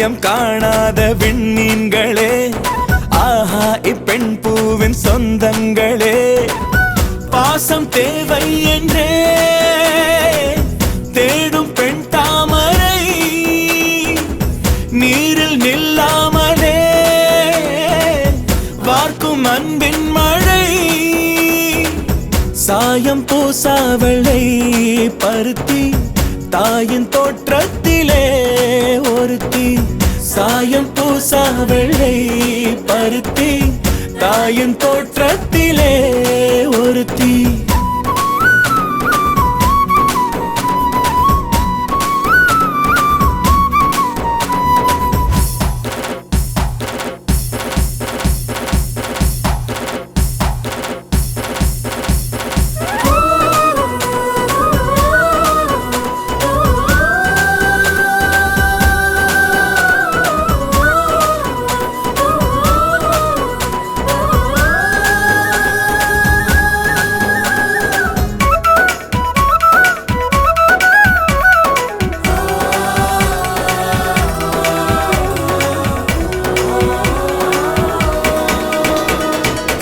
இனம் காணாத விண்மீன்களே, ஆஹா இப்பெண் பூவின் சொந்தங்களே, பாசம் தேவை என்றே தேடும் பெண் தாமரை, நீரில் நில்லாமலே வார்க்கும் அன்பின் மழை, சாயம் பூசாவளை பருத்தி தாயின் தோற்றத்திலே ஒருத்தி, சாயம் பூசாவளை பருத்தி தாயின் தோற்றத்திலே ஒருத்தி.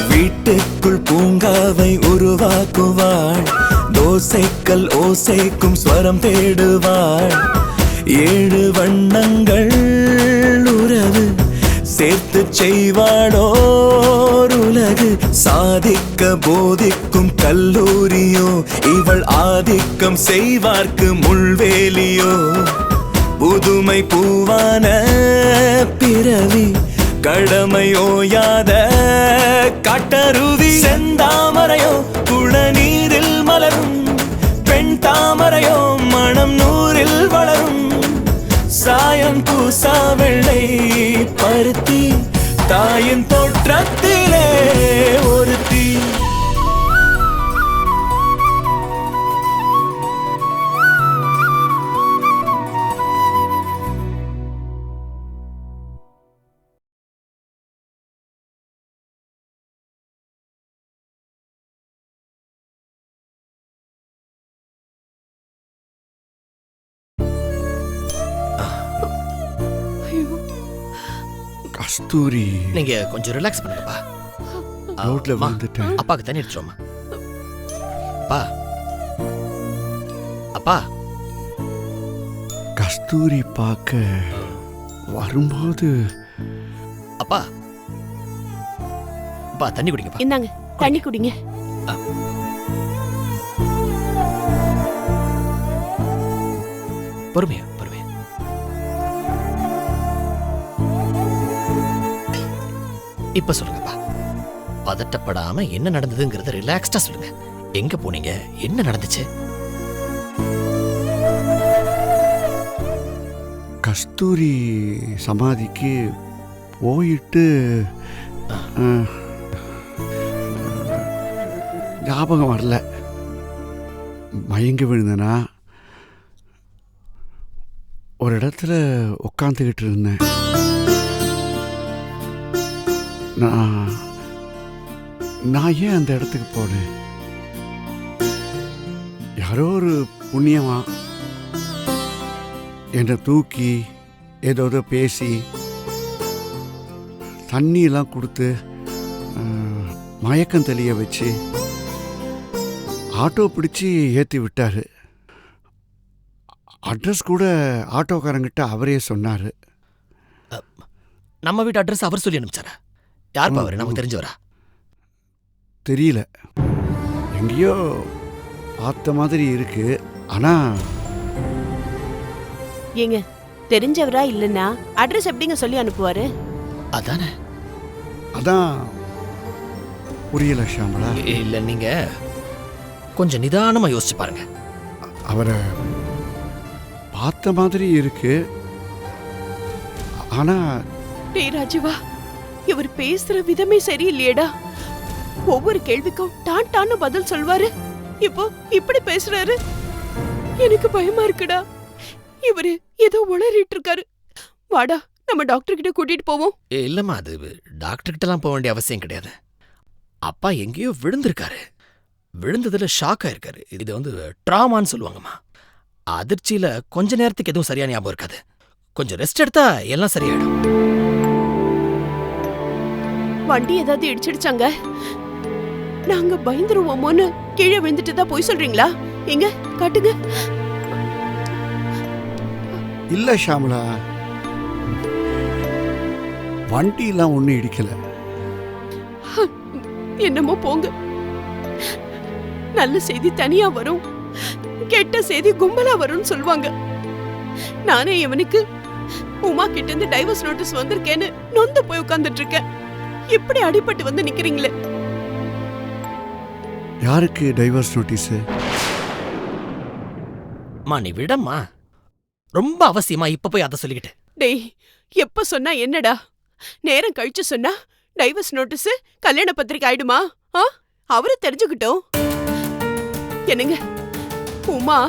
வீட்டுக்குள் பூங்காவை உருவாக்குவாள், தோசைக்கல் ஓசைக்கும் ஸ்வரம் தேடுவாள், 7 வண்ணங்கள் உறவு சேர்த்து செய்வாளோர் உலகு, சாதிக்க போதிக்கும் கல்லூரியோ இவள் ஆதிக்கம் செய்வார்க்கு முள்வேலியோ, புதுமை பூவான பிறவி கடமையோயாத காட்டருவி, செந்தாமரையோ குளநீரில் மலரும் பெண் தாமரையோ மனம் நூறில் வளரும், சாயம் பூசா வெள்ளை பருத்தி தாயின் தோற்றத்திலே ஒருத்தி. கஸ்தூரி, நீங்க கொஞ்சம் ரிலாக்ஸ் பண்ணுங்கப்பா. ரோட்ல வந்துட்டேன். அப்பாக்கு தண்ணி எடுத்துருவோமா? அப்பா அப்பா, கஸ்தூரி பார்க்க வரும்போது அப்பா அப்பா தண்ணி குடிங்கப்பா. இந்தாங்க தண்ணி குடிங்க. பொறுமையா பொறுமையா. இப்ப சொல்லுங்கப்பா, பதட்டப்படாம என்ன நடந்ததுங்கிறத ரிலாக்ஸ்டா சொல்லுங்க. எங்க போனீங்க, என்ன நடந்துச்சு? கஸ்தூரி சமாதிக்கு போயிட்டு ஞாபகம் வரல, மயங்கி விழுந்தனா ஒரு இடத்துல உட்காந்துக்கிட்டு இருந்தேன். நான் ஏன் அந்த இடத்துக்கு போனேன்? யாரோ ஒரு புண்ணியமா என்னை தூக்கி ஏதோ பேசி தண்ணியெல்லாம் கொடுத்து மயக்கம் தெளிய வச்சு ஆட்டோ பிடிச்சி ஏற்றி விட்டார். அட்ரஸ் கூட ஆட்டோக்காரங்கிட்ட அவரே சொன்னார். நம்ம வீட்டு அட்ரஸ் அவர் சொல்லி அனுப்பிச்சாரா? யார் அவரு? நமக்கு தெரிஞ்சவரா? தெரியல, எங்கேயோ பார்த்த மாதிரி இருக்கு. ஆனா ஏங்க, தெரிஞ்சவரா இல்லைன்னா அட்ரஸ் எப்படிங்க சொல்லி அனுப்புவாரு? அதானே, அதான் புரியல ஷாமலா. இல்ல, நீங்க கொஞ்சம் நிதானமா யோசிச்சு பாருங்க. அவரை பார்த்த மாதிரி இருக்கு. ஆனா டேய் ராஜுவா, இவர் பேசுற விதமே சரியில்லையேடா. ஒவ்வொரு கேள்விக்கும் டான் டான்னு பதில் சொல்வாரு. இப்போ இப்படி பேசுறாரு. எனக்கு பயமா இருக்குடா. இவரு ஏதோ உளறிட்டு இருக்காரு. வாடா, நம்ம டாக்டர் கிட்ட கூட்டிட்டு போவோம். இல்லம்மா, அது டாக்டர் கிட்டலாம் போக வேண்டிய அவசியம் கிடையாது. அப்பா எங்கேயோ விழுந்திருக்காரு. விழுந்ததுல ஷாக் ஆயிருக்காரு. இது ட்ராமான்னு சொல்லுவாங்கம்மா. அதிர்ச்சியில கொஞ்ச நேரத்துக்கு எதுவும் சரியா ஞாபகம் இருக்காது. கொஞ்சம் ரெஸ்ட் எடுத்தா எல்லாம் சரியாயிடும். வண்டி ஏதாவது இடிச்சிடுச்சாங்க? நாங்க பயந்துருவோமோன்னு கீழே விழுந்துட்டு தான் போய் சொல்றீங்களா? எங்க காட்டுங்க. இல்லை ஷாமலா, வண்டியெல்லாம் ஒன்றும் இடிக்கல. என்னமோ போங்க. நல்ல செய்தி தனியா வரும், கெட்ட செய்தி கும்பலா வரும்னு சொல்லுவாங்க. நானே இவனுக்கு உமா கிட்ட இருந்து டைவர்ஸ் நோட்டீஸ் வந்திருக்கேன்னு நொந்து போய் உட்கார்ந்துட்டு இருக்கேன். இப்படி அடிபட்டு வந்து நிக்கிறீங்களே. யாருக்கு டைவர்ஸ் நோட்டீஸு? மா நீ விடம்மா, ரொம்ப அவசியமா இப்ப போய் அதை சொல்லிக்கிட்டு. டேய், எப்ப சொன்னா என்னடா? நேரம் கழிச்சு சொன்னா டைவர்ஸ் நோட்டீஸ் கல்யாண பத்திரிக்கை ஆயிடுமா? அவரு தெரிஞ்சுக்கிட்டோம். என்னங்க, உமா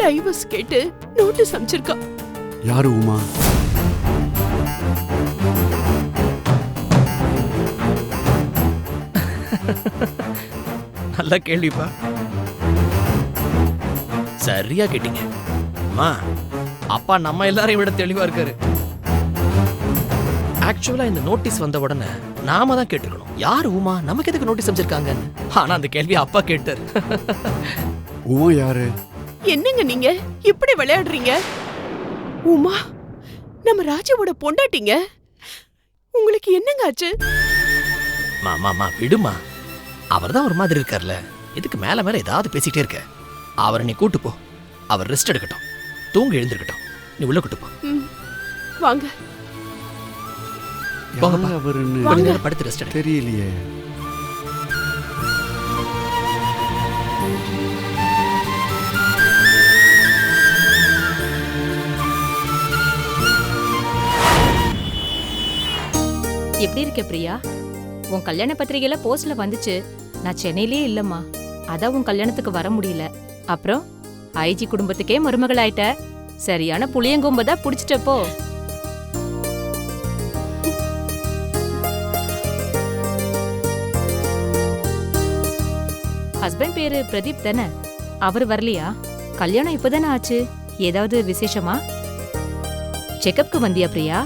டைவர்ஸ் கேட்டு நோட்டீஸ் அனுப்பிச்சிருக்கா. யாரு உமா? நல்ல கேள்விப்பா, சரியா கேட்டீங்க. அம்மா, அப்பா நம்ம எல்லாரையும் விட தெளிவா இருக்காரு. ஆக்சுவலா இந்த நோட்டீஸ் வந்த உடனே நாம தான் கேட்டுக்கணும், யார் உமா, நமக்கு எதுக்கு நோட்டீஸ் அமைச்சிருக்காங்க. ஆனா அந்த கேள்வி அப்பா கேட்டாரு. உமா யாரு? என்னங்க நீங்க இப்படி விளையாடுறீங்க? உமா நம்ம ராஜாவோட பொண்டாட்டிங்க. உங்களுக்கு என்னங்க ஆச்சு? மாமா விடுமா, அவர் தான் ஒரு மாதிரி இருக்கார்ல, இதுக்கு மேல மேல ஏதாவது பேசிட்டே இருக்க. அவரை நீ கூட்டு போ, அவர் ரெஸ்ட் எடுக்கட்டும், தூங்க எழுந்திருக்கட்டும். நீ உள்ள கூட்டு போ. வாங்க. போங்கப்பா. யார் அவருன்னு கொஞ்ச நேரம் படுத்து ரெஸ்ட் எடு. தெரியலையே. எப்படி இருக்க பிரியா? உன் கல்யாண பத்திரிகையில போஸ்ட்ல வந்துச்சு. நான் சென்னையிலே இல்லம்மா, அதான் உன் கல்யாணத்துக்கு வர முடியல. அப்புறம் ஐஜி குடும்பத்துக்கே மருமகள் ஆயிட்ட. சரியான புளியங்கொம்பதா புடிச்சிட்டப்போ. ஹஸ்பண்ட் பேரு பிரதீப் தானே? அவர் வரலையா? கல்யாணம் இப்பதானே ஆச்சு, ஏதாவது விசேஷமா? செக்கப்க்கு வந்தியா பிரியா?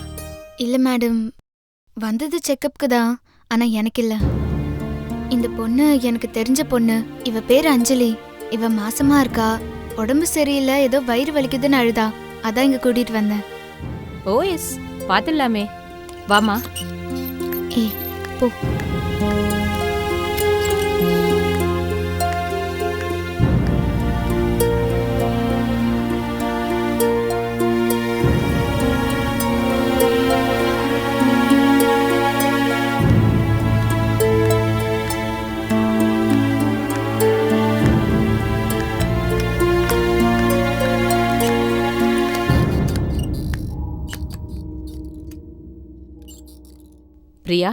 இல்ல மேடம், வந்தது செக்கப்க்கு தான். ஆனா எனக்கு இல்ல. இந்த பொண்ணு எனக்கு தெரிஞ்ச பொண்ணு. இவ பேரு அஞ்சலி. இவ மாசமா இருக்கா, உடம்பு சரியில்லை, ஏதோ வயிறு வலிக்குதுன்னு அழுதா. அதான் இங்க கூட்டிட்டு வந்தேன். ஓ எஸ், பாத்துடலாமே. வாமா. ஏய் போ. பிரியா,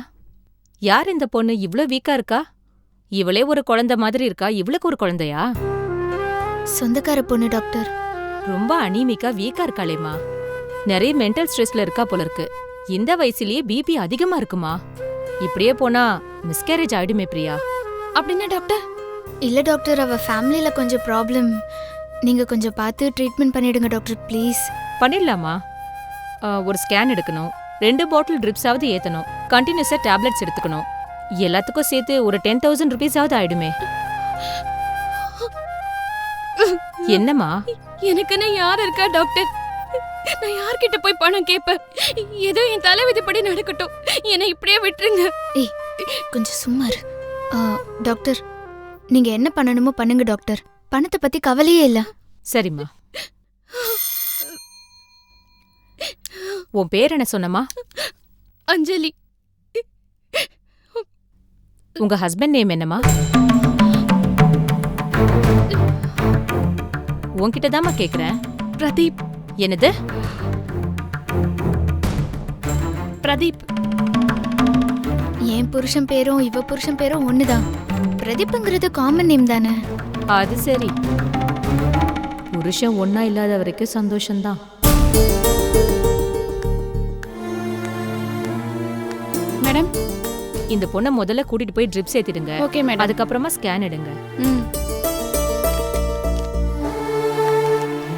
யார் இந்த பொண்ணு இவ்ளோ வீக்கா இருக்கா? இவளே ஒரு குழந்தை மாதிரி இருக்கா, இவளுக்கு ஒரு குழந்தையா? சொந்தக்கார பொண்ணு டாக்டர். ரொம்ப அனீமிக்கா வீக்கா இருக்காளேம்மா. நிறைய மென்டல் ஸ்ட்ரெஸ்ல இருக்கா போல இருக்கு. இந்த வயசுலயே பிபி அதிகமா இருக்குமா? இப்படியே போனா மிஸ்கேரேஜ் ஆயிடுமே பிரியா. அப்படின்னா டாக்டர்? இல்ல டாக்டர், அவ ஃபேமிலியில கொஞ்சம் ப்ராப்ளம். நீங்க கொஞ்சம் பார்த்து ட்ரீட்மெண்ட் பண்ணிடுங்க டாக்டர் ப்ளீஸ். பண்ணிடலாமா? ஒரு ஸ்கேன் எடுக்கணும், 2 பாட்டில் ட்ரிப்ஸாவது ஏத்தணும், கண்டினியூஸா டேப்லெட்ஸ் எடுத்துக்கணும். எல்லாத்துக்கும் சேர்த்து ஒரு 10,000 ருபீஸாவது ஆயிடுமே. என்னம்மா? எனக்குன்னு யார் இருக்கா டாக்டர்? நான் யார்கிட்ட போய் பணம் கேட்பேன்? ஏதோ என் தலைவிதிப்படி நடக்கட்டும், என்னை இப்படியே விட்டுருங்க. ஏய் கொஞ்சம் சும்மா இரு. டாக்டர், நீங்க என்ன பண்ணணுமோ பண்ணுங்க டாக்டர். பணத்தை பத்தி கவலையே இல்ல. சரிம்மா. உன் பேர் என்ன சொன்னமா? அஞ்சலி. உங்க ஹஸ்பண்ட் நேம் என்னம்மா? உன்கிட்ட தாம்மா கேக்குறேன். பிரதீப். என்னது? பிரதீப். என் புருஷன் பேரும் இவ புருஷன் பேரும் ஒண்ணுதான். பிரதீப்ங்கிறது காமன் நேம் தானே? அது சரி. புருஷன் ஒன்னா இல்லாத வரைக்கும் சந்தோஷம்தான். மேடம், இந்த பொண்ணை முதல்ல கூட்டிட்டு போய் ட்ரிப்ஸ் ஏத்திடுங்க. Okay madam. அதுக்கப்புறமா ஸ்கேன் எடுங்க.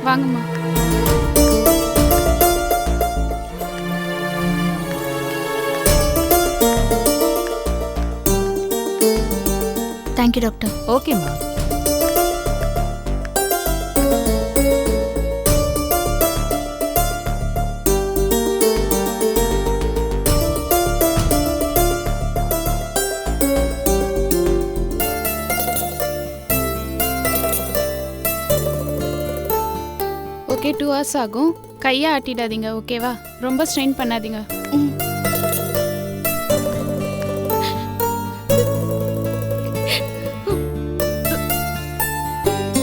வாங்கம்மா. Thank you doctor. ஓகேம்மா. ஓகே, 2 hours ஆகும். கையை ஆட்டிடாதீங்க, ஓகேவா? ரொம்ப ஸ்ட்ரெயின் பண்ணாதீங்க.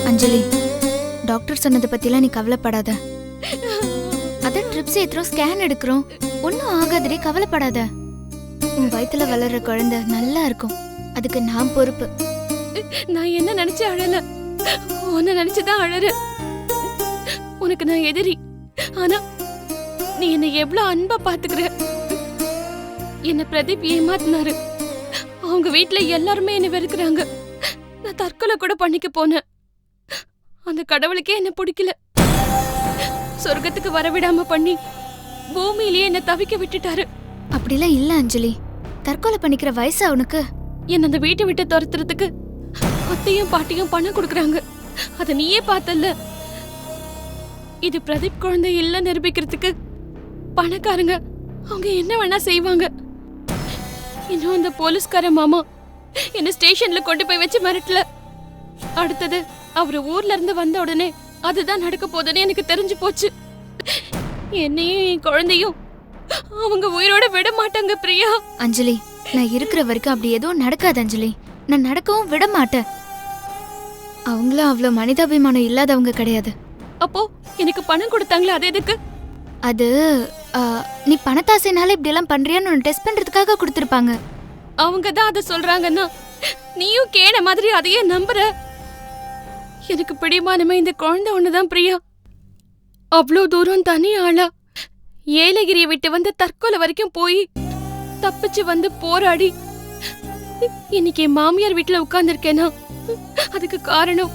அஞ்சலி, டாக்டர் சொன்னதை பத்திலாம் நீ கவலைப்படாத. அதான் ட்ரிப்ஸ் ஏத்துறோம், ஸ்கேன் எடுக்கிறோம், ஒன்னும் ஆகாதடி, கவலைப்படாத. உன் வயித்துல வளர்ற குழந்தை நல்லா இருக்கும், அதுக்கு நான் பொறுப்பு. நான் என்ன நினைச்சு அழல, உன்னை நினைச்சுதான் அழற. உனக்கு நான் எதிரி, ஆனா நீ என்னை எவ்வளவு அன்பா பாத்துக்கிற. என்ன பிரதீப் ஏமாத்தினாரு. அவங்க வீட்டுல எல்லாருமே என்ன வெறுக்கிறாங்க. நான் தற்கொலை கூட பண்ணிக்க போனேன். அந்த கடவுளுக்கே என்ன பிடிக்கல. சொர்க்கத்துக்கு வரவிடாம பண்ணி பூமியிலேயே என்ன தவிக்க விட்டுட்டாரு. அப்படிலாம் இல்ல அஞ்சலி, தற்கொலை பண்ணிக்கிற வயசு அவனுக்கு. என்ன அந்த வீட்டை விட்டு துரத்துறதுக்கு அத்தையும் பாட்டியும் பணம் கொடுக்கறாங்க. அத நீயே பார்த்தல்ல. இது பிரதீப் குழந்தை இல்ல நிரூபிக்கிறதுக்கு பணக்காரங்க அவங்க என்ன வேணா செய்வாங்க. இன்னும் அந்த போலீஸ்கார மாமா என்ன ஸ்டேஷன்ல கொண்டு போய் வச்சு மிரட்டல. அடுத்தது அவரு ஊர்ல இருந்து வந்த உடனே அதுதான் நடக்க போதுன்னு எனக்கு தெரிஞ்சு போச்சு. என்னையும் என் குழந்தையும் அவங்க உயிரோட விட மாட்டாங்க பிரியா. அஞ்சலி, நான் இருக்கிற வரைக்கும் அப்படி எதுவும் நடக்காது அஞ்சலி. நான் நடக்கவும் விட மாட்டேன். அவங்களும் அவ்வளோ மனிதாபிமானம் இல்லாதவங்க கிடையாது. அப்போ எனக்கு பணம் கொடுத்தாங்களே, அது எதுக்கு? அது நீ பணத்தாசைனால இப்படி எல்லாம் பண்றியான்னு டெஸ்ட் பண்றதுக்காக கொடுத்திருப்பாங்க. அவங்க தான் அதை சொல்றாங்கன்னா நீயும் கேன மாதிரி அதையே நம்புற. எனக்கு பிடிமானமே இந்த குழந்தை ஒண்ணுதான் பிரியா. அவ்வளோ தூரம் தனி ஆளா ஏலகிரியை விட்டு வந்து தற்கொலை வரைக்கும் போய் தப்பிச்சு வந்து போராடி இன்னைக்கு என் மாமியார் வீட்டுல உட்கார்ந்துருக்கேனா அதுக்கு காரணம்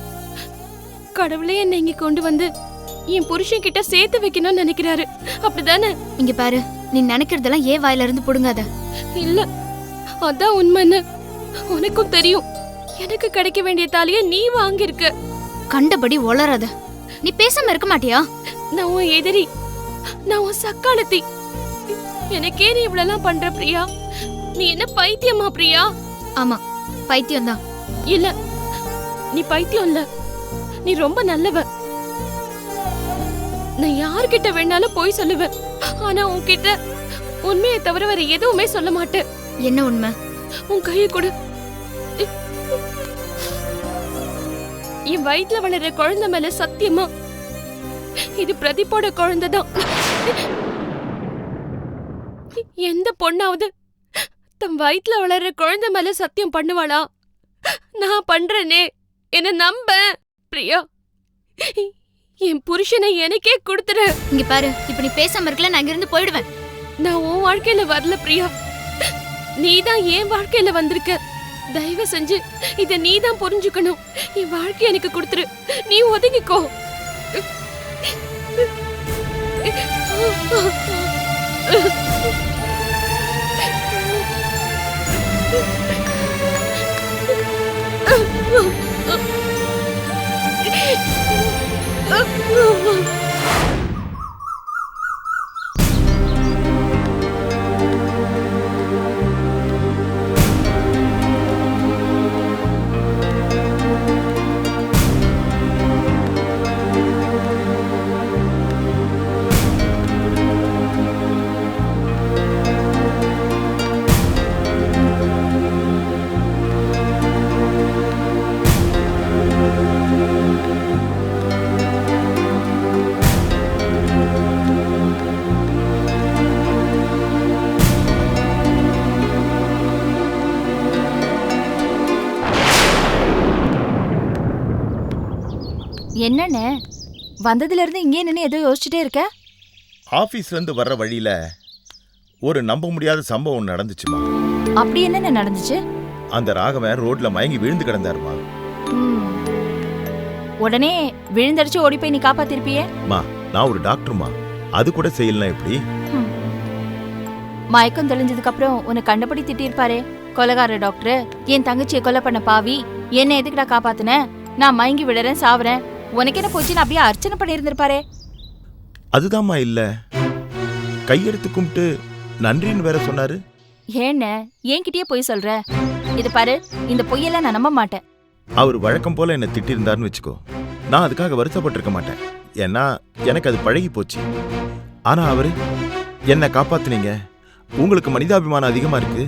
கடவுளே என்னை இங்க கொண்டு வந்து என் புருஷன் கிட்ட சேர்த்து வைக்கணும்னு நினைக்கிறாரு. அப்படிதானே? இங்க பாரு, நீ நினைக்கிறதெல்லாம் ஏன் வாயில இருந்து புடுங்காத. இல்ல, அதான் உண்மைன்னு உனக்கும் தெரியும். எனக்கு கிடைக்க வேண்டிய தாலிய நீ வாங்கியிருக்க. கண்டபடி ஒளராத. நீ பேசாம இருக்க மாட்டியா? நான் உன் எதிரி, நான் உன் சக்காலத்தி. எனக்கே நீ இவ்வளவு பண்ற பிரியா? நீ என்ன பைத்தியமா பிரியா? ஆமா, பைத்தியம் தான். இல்ல, நீ பைத்தியம் இல்ல, நீ ரொம்ப நல்லவ. நான் யார்கிட்ட வேணாலும் போய் சொல்லுவேன், ஆனா உன்கிட்ட உண்மையை தவிர வேற எதுவுமே சொல்ல மாட்டேன். என்ன உண்மை? உன் கையை கொடு. என் வயிற்றுல வளர்ற குழந்தை மேல சத்தியமா இது பிரதீப்போட குழந்தைதான். எந்த பொண்ணாவது தன் வயிற்றுல வளர்ற குழந்தை மேல சத்தியம் பண்ணுவாளா? நான் பண்றேனே, என்ன நம்ப பிரியா. என் புருஷனை எனக்கே கொடுத்துரு. இங்க பாரு, இப்ப நீ பேசாம இருக்கல, நான் இங்க இருந்து போயிடுவேன். நான் உன் வாழ்க்கையில வரல பிரியா, நீதான் என் வாழ்க்கையில வந்திருக்க. தயவு செஞ்சு இத நீதான் புரிஞ்சுக்கணும். என் வாழ்க்கை எனக்கு கொடுத்துரு, நீ ஒதுங்கிக்கோ. என்னண்ணே, வந்ததுல இருந்து இங்கே நின்று ஏதோ யோசிச்சுட்டே இருக்க? ஆபீஸ்ல இருந்து வர்ற வழியில ஒரு நம்ப முடியாத சம்பவம் நடந்துச்சுமா. அப்படி என்னென்ன நடந்துச்சு? அந்த ராகவன் ரோட்ல மயங்கி விழுந்து கிடந்தாருமா. உடனே விழுந்தடிச்சு ஓடி போய் நீ காப்பாத்திருப்பியே? நான் ஒரு டாக்டர்மா, அது கூட செய்யலாம் எப்படி? மயக்கம் தெளிஞ்சதுக்கு அப்புறம் உன்னை கண்டபடி திட்டிருப்பாரே கொலைகார டாக்டர், என் தங்கச்சியை கொலை பண்ண பாவி, என்ன எதுக்குடா காப்பாத்துன? நான் மயங்கி விடுறேன், சாவுறேன். உனக்கு என்ன போச்சுன்னு அப்படியே அர்ச்சனை பண்ணியிருந்திருப்பாரே. அதுதாம்மா இல்ல, கையெடுத்து கும்பிட்டு நன்றின்னு வேற சொன்னாரு. ஏன்ன என்கிட்டயே போய் சொல்ற? இது பாரு, இந்த பொய்யெல்லாம் நான் நம்ப மாட்டேன். அவர் வழக்கம் போல என்ன திட்டிருந்தாருன்னு வச்சுக்கோ, நான் அதுக்காக வருத்தப்பட்டிருக்க மாட்டேன். ஏன்னா எனக்கு அது பழகி போச்சு. ஆனா அவரு என்ன காப்பாத்துனீங்க, உங்களுக்கு மனிதாபிமானம் அதிகமா இருக்கு,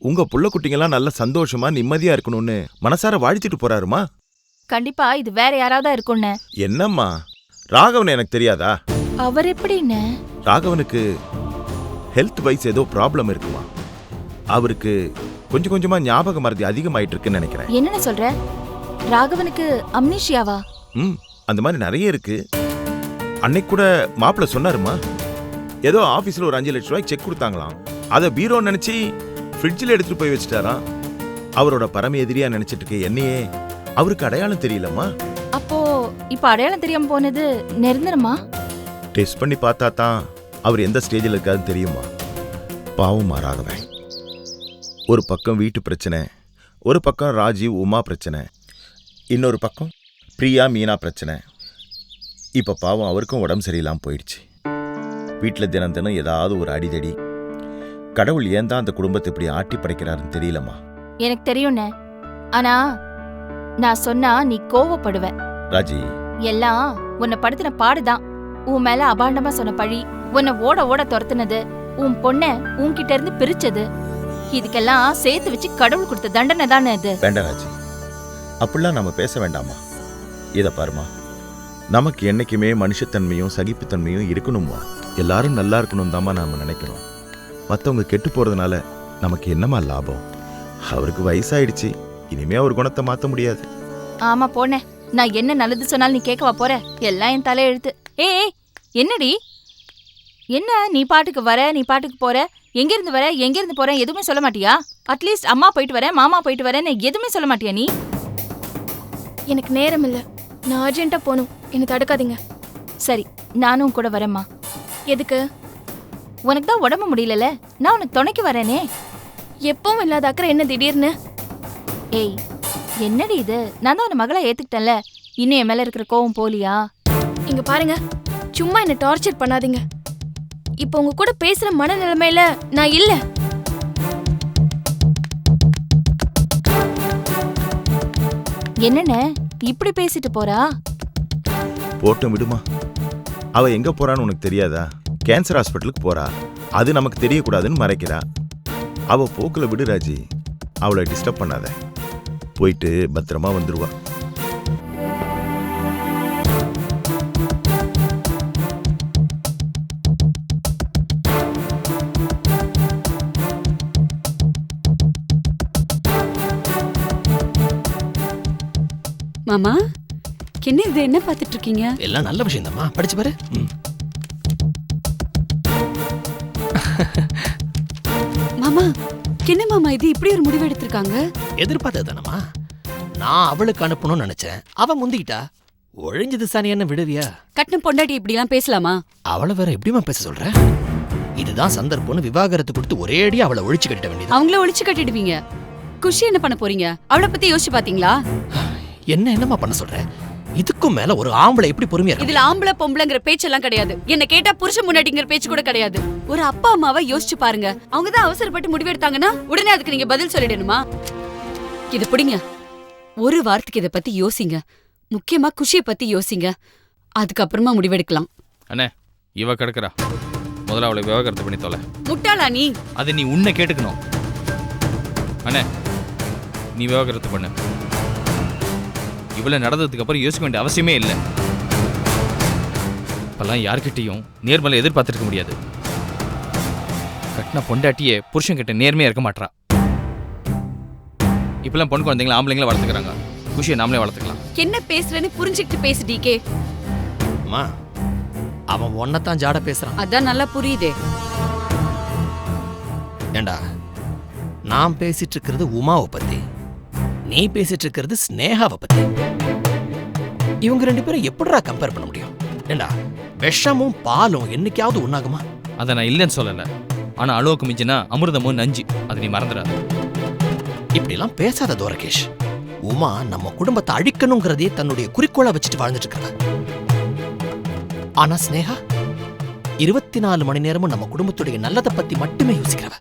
உங்க புள்ள குட்டிங்கெல்லாம் நல்ல சந்தோஷமா நிம்மதியா இருக்கணும்னு மனசார வாழ்த்திட்டு போறாருமா. கண்டிப்பா இது வேற யாராவதா இருக்கும்னு. என்னம்மா, ராகவன் எனக்கு தெரியாதா? அவர் எப்படின்னு? ராகவனுக்கு ஹெல்த் வைஸ் ஏதோ ப்ராப்ளம் இருக்குமா. அவருக்கு கொஞ்சம் கொஞ்சமா ஞாபக மறதி அதிகமாயிட்டு இருக்குன்னு நினைக்கிறேன். என்னன்னு சொல்ற? ராகவனுக்கு அம்னீஷியாவா? அந்த மாதிரி நிறைய இருக்கு. அன்னைக்கு கூட மாப்பிள்ள சொன்னாருமா, ஏதோ ஆபீஸ்ல ஒரு 5 லட்சம் ரூபாய்க்கு செக் கொடுத்தாங்களாம். அதை பீரோ நினைச்சு ஃப்ரிட்ஜில் எடுத்துட்டு போய் வச்சுட்டாராம். அவரோட பரம எதிரியா நினைச்சிட்டு இருக்க என்னையே அவருக்கு அடையாளம் தெரியலம்மா. அப்போ இப்ப அடையாளம் தெரியாம போனது நிரந்தரமா? டெஸ்ட் பண்ணி பார்த்தா தான் அவர் எந்த ஸ்டேஜில் இருக்காருன்னு தெரியுமா. பாவமா ராகவன். ஒரு பக்கம் வீட்டு பிரச்சனை, ஒரு பக்கம் ராஜீவ் உமா பிரச்சனை, இன்னொரு பக்கம் பிரியா மீனா பிரச்சனை. இப்போ பாவம் அவருக்கும் உடம்பு சரியில்லாமல் போயிடுச்சு. வீட்டில் தினம் தினம் ஏதாவது ஒரு அடிதடி. கடவுள் ஏன் தான் அந்த குடும்பத்தை இப்படி ஆட்டி படைக்கிறாருன்னு தெரியலம்மா. எனக்கு தெரியும்ண்ணே, ஆனா நான் சொன்னா நீ கோவப்படுவ. ராஜி, எல்லாம் உன்னை படுத்தின பாடுதான். உன் மேல அபாண்டமா சொன்ன பழி, உன்னை ஓட ஓட துரத்துனது, உன் பொண்ண உன்கிட்ட இருந்து பிரிச்சது, இதுக்கெல்லாம் சேர்த்து வச்சு கடவுள் கொடுத்த தண்டனை தானே இது. வேண்டாம் ராஜி, அப்படிலாம் நம்ம பேச வேண்டாமா. இதை பாருமா, நமக்கு என்னைக்குமே மனுஷத்தன்மையும் சகிப்புத்தன்மையும் இருக்கணுமா. எல்லாரும் நல்லா இருக்கணும் தாம்மா நாம நினைக்கிறோம். மற்றவங்க கெட்டு போறதுனால நமக்கு என்னமா லாபம்? அவருக்கு வயசாயிடுச்சு, இனிமே அவர் குணத்தை மாற்ற முடியாது. ஆமா போனே, நான் என்ன நல்லது சொன்னாலும் நீ கேட்கவா போற? எல்லாம் என் தலையெழுத்து. ஏய் என்னடி, என்ன நீ பாட்டுக்கு வர, நீ பாட்டுக்கு போற, எங்க இருந்து வர, எங்க இருந்து போற, எதுவுமே சொல்ல மாட்டியா? அட்லீஸ்ட் அம்மா போயிட்டு வரேன், மாமா போயிட்டு வரேன்னு எதுவுமே சொல்ல மாட்டியா நீ? எனக்கு நேரம் இல்ல, நான் அர்ஜென்ட்டா போகணும், என்ன தடுக்காதீங்க. சரி, நானும் கூட வரேம்மா. எதுக்கு? உனக்கு தான் உடம்பு முடியலல, நான் உனக்கு துணைக்கு வரேனே. எப்பவும் இல்லாத அக்கறை என்ன திடீர்னு? ஏய் என்னடி இது, நான் தான் உன் மகளை ஏத்துக்கிட்டேன்ல, இன்னும் என் மேல இருக்கிற கோவம் போலியா? இங்க பாருங்க, சும்மா என்ன டார்ச்சர் பண்ணாதீங்க. இப்போ உங்க கூட பேசுற மனநிலைமையில நான் இல்ல. என்னென்ன இப்படி பேசிட்டு போறா? போட்டும் விடுமா, அவ எங்க போறான்னு உனக்கு தெரியாதா? கேன்சர் ஹாஸ்பிட்டலுக்கு போறா, அது நமக்கு தெரியக்கூடாதுன்னு மறைக்கிறா. அவ போக்குல விடு ராஜி, அவளை டிஸ்டர்ப் பண்ணாத. போயிட்டு பத்திரமா வந்துருவா. மாமா, என்ன இது, என்ன பார்த்துட்டு இருக்கீங்க? எல்லாம் நல்ல விஷயம் தான்மா, படிச்சு பாரு. மாமா, என்ன மாமா இது, இப்படி ஒரு முடிவு எடுத்திருக்காங்க? எதிர்பார்த்தது தானம்மா. நான் அவளுக்கு அனுப்பணும்னு நினைச்சேன், அவ முந்திக்கிட்டா. ஒழிஞ்சது சாணியான்னு விடுவியா? கட்டின பொண்டாட்டி இப்படி எல்லாம் பேசலாமா? அவளை வேற எப்படிமா பேச சொல்ற? இதுதான் சந்தர்ப்பம்னு விவாகரத்து கொடுத்து ஒரே அடியா அவளை ஒழிச்சு கட்ட வேண்டியது. அவங்கள ஒழிச்சு கட்டிடுவீங்க. குஷி என்ன பண்ண போறீங்க? அவளை பத்தி யோசிச்சு பாத்தீங்களா? என்னமா பண்ண சொல்ற? இதுக்கும் மேல ஒரு ஆம்பளை எப்படி பொறுமையா இருக்கு? இதுல ஆம்பளை பொம்பளைங்கிற பேச்செல்லாம் கிடையாது. என்ன கேட்டா புருஷன் முன்னாடிங்கிற பேச்சு கூட கிடையாது. ஒரு அப்பா அம்மாவை யோசிச்சு பாருங்க. அவங்க தான் அவசரப்பட்டு முடிவெடுத்தாங்கன்னா உடனே அதுக்கு நீங்க பதில் சொல்லிடணுமா? இது பிடிங்க, ஒரு வாரத்துக்கு இதை பத்தி யோசிங்க. முக்கியமா குஷியை பத்தி யோசிங்க, அதுக்கப்புறமா முடிவெடுக்கலாம். அண்ணே, இவ கிடக்குறா, முதல்ல அவளை விவாகரத்து பண்ணி தொலை. முட்டாளா நீ? அது நீ உன்னை கேட்டுக்கணும். அண்ணே, நீ விவாகரத்து பண்ணு. இவ்வளவு நடந்ததுக்கு அப்புறம் யோசிக்க வேண்டிய அவசியமே இல்லை. இப்பெல்லாம் யார்கிட்டையும் நேர்மலை எதிர்பார்த்துருக்க முடியாது. கட்டின பொண்டாட்டியே புருஷன் கிட்ட நேர்மையா இருக்க மாட்டா. இப்பெல்லாம் பொண்ணு குழந்தைங்கள ஆம்பளைங்கள வளர்த்துக்கிறாங்க. குஷியை நாமளே வளர்த்துக்கலாம். என்ன பேசுறேன்னு புரிஞ்சுக்கிட்டு பேசு டிகே. அம்மா, அவன் ஒன்னதான் ஜாட பேசுறான். அதான் நல்லா புரியுதே. ஏண்டா, நான் பேசிட்டு இருக்கிறது உமாவை பத்தி, நீ பேசிட்டு இருக்கிறது ஸ்னேகாவை பத்தி. இவங்க ரெண்டு பேரும் எப்படிடா கம்பேர் பண்ண முடியும்? ஏண்டா, விஷமும் பாலும் என்னைக்காவது ஒண்ணாகுமா? அதை நான் இல்லைன்னு சொல்லல. ஆனா அளவுக்கு மிஞ்சினா அமிர்தமும் நஞ்சு, அதை நீ மறந்துடாத. இப்படிலாம் பேசாத துவரகேஷ். உமா நம்ம குடும்பத்தை அழிக்கணுங்கிறதே தன்னுடைய குறிக்கோளா வச்சுட்டு வாழ்ந்துட்டு இருக்கிறவ. ஆனா ஸ்னேகா 24 மணி நேரமும் நம்ம குடும்பத்துடைய நல்லதை பத்தி மட்டுமே யோசிக்கிறவ.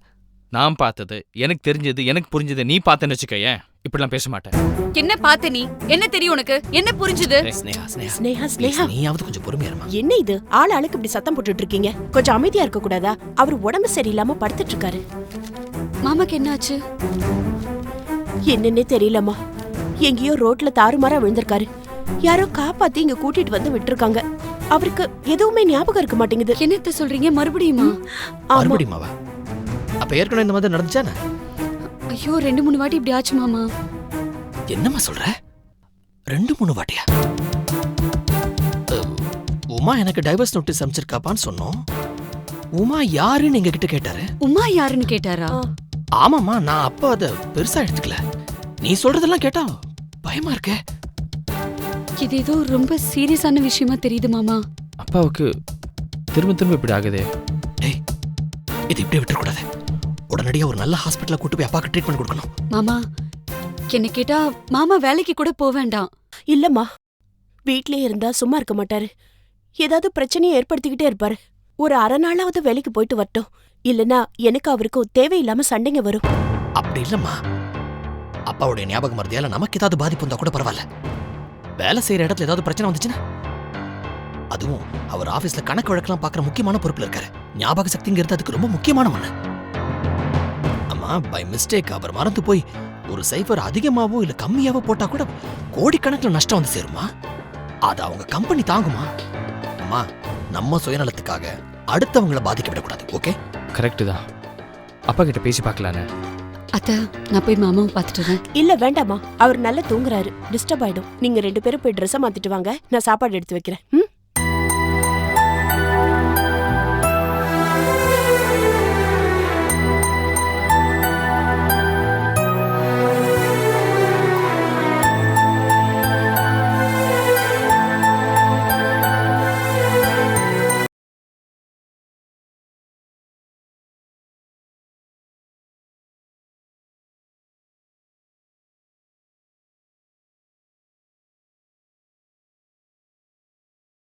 நான் பார்த்தது, எனக்கு தெரிஞ்சது, எனக்கு புரிஞ்சது நீ பார்த்தேன்னு வச்சுக்கயேன், இப்படிலாம் பேச மாட்டேன். என்ன பார்த்த நீ? என்ன தெரியும் உனக்கு? என்ன புரிஞ்சுது? ஸ்னேகா ஸ்னேகா ஸ்னேகா please, ஸ்னேகா நீயாவது கொஞ்சம் பொறுமையா இருமா. என்ன இது ஆள் ஆளுக்கு இப்படி சத்தம் போட்டுட்டு இருக்கீங்க? கொஞ்சம் அமைதியா இருக்க கூடாதா? அவர் உடம்பு சரியில்லாம படுத்துட்டு இருக்காரு. மாமாக்கு என்ன ஆச்சு? என்னன்னே தெரியலம்மா. எங்கேயோ ரோட்ல தாறுமாறா விழுந்திருக்காரு. யாரோ காப்பாத்தி இங்க கூட்டிட்டு வந்து விட்டுருக்காங்க. அவருக்கு எதுவுமே ஞாபகம் இருக்க மாட்டேங்குது. என்னத்த சொல்றீங்க? மறுபடியுமா? ஆமா. மறுபடியுமாவா? அப்ப ஏற்கனவே இந்த மாதிரி நடந்துச்சானே? ஐயோ 2-3 வாட்டி இப்படி ஆச்சு மாமா. என்னம்மா சொல்ற? 2-3 வாட்டியா? உமா எனக்கு டைவர்ஸ் நோட்டீஸ் அனுப்பிச்சிருக்காப்பான்னு சொன்னோம். உமா யாருன்னு எங்க கிட்ட கேட்டாரு. உமா யாருன்னு கேட்டாரா? ஆமாம்மா, நான் அப்ப அதை பெருசா எடுத்துக்கல. நீ சொல்றதெல்லாம் கேட்டா பயமா இருக்கே. இது ஏதோ ரொம்ப சீரியஸான விஷயமா தெரியுது மாமா. அப்பாவுக்கு திரும்ப திரும்ப இப்படி ஆகுதே. டேய், இது இப்படியே விட்டுறக்கூடாது. உடனடியா ஒரு நல்ல ஹாஸ்பிட்டல்ல கூட்டு போய் அப்பாக்கு ட்ரீட்மெண்ட் கொடுக்கணும். மாமா என்ன கேட்டா மாமா வேலைக்கு கூட போக வேண்டாம். இல்லம்மா, வீட்லயே இருந்தா சும்மா இருக்க மாட்டாரு. ஏதாவது பிரச்சனையை ஏற்படுத்திக்கிட்டே இருப்பாரு. ஒரு அரை நாளாவது வேலைக்கு போயிட்டு வரட்டும். இல்லனா எனக்கு அவருக்கும் தேவையில்லாம சண்டைங்க வரும். அப்படி இல்லம்மா, அப்பாவுடைய ஞாபகம் மறதியால நமக்கு ஏதாவது பாதிப்பு வந்தா கூட பரவாயில்ல. வேலை செய்யற இடத்துல ஏதாவது பிரச்சனை வந்துச்சுன்னா, அதுவும் அவர் ஆபீஸ்ல கணக்கு வழக்கெல்லாம் பாக்குற முக்கியமான பொறுப்புல இருக்காரு. ஞாபக சக்திங்கிறது அதுக்கு ரொம்ப முக்கியமான ஒண்ணு. அம்மா, பை மிஸ்டேக் அவர் மறந்து போய் ஒரு சைஃபர் அதிகமாவோ இல்ல கம்மியாவோ போட்டா கூட கோடிக்கணக்கில் நஷ்டம் வந்து சேருமா? அது அவங்க கம்பெனி தாங்குமா? அம்மா, நம்ம சுயநலத்துக்காக அடுத்தவங்களை பாதிக்க விடக்கூடாது. ஓகே? கரெக்டு தான். அப்பா கிட்ட பேசி பார்க்கலான்னு. அத்த, நான் போய் மாமாவை பார்த்துட்டு வரேன். இல்ல வேண்டாமா, அவர் நல்லா தூங்குறாரு. டிஸ்டர்ப் ஆயிடும். நீங்க 2 பேரும் போய் ட்ரெஸ்ஸை மாத்திட்டு வாங்க. நான் சாப்பாடு எடுத்து வைக்கிறேன்.